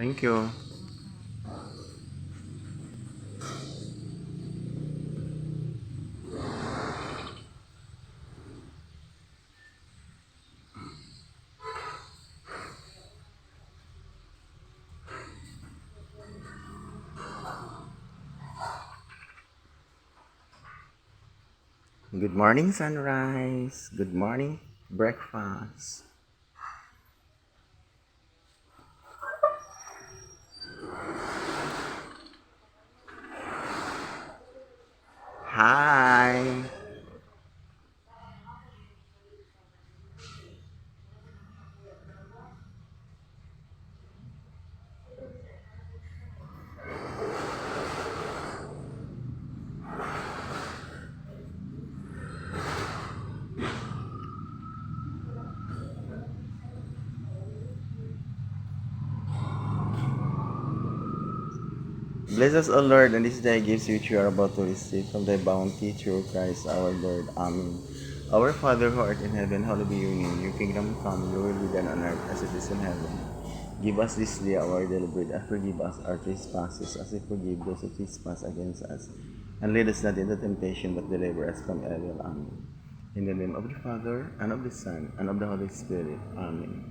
Thank you. Good morning, sunrise. Good morning, breakfast. Hi. Bless us, O Lord, and this day gives which we are about to receive from thy bounty through Christ our Lord. Amen. Our Father who art in heaven, hallowed be your name. Your kingdom come, your will be done on earth as it is in heaven. Give us this day our daily bread, and forgive us our trespasses, as we forgive those who trespass against us. And lead us not into temptation, but deliver us from evil. Amen. In the name of the Father, and of the Son, and of the Holy Spirit. Amen.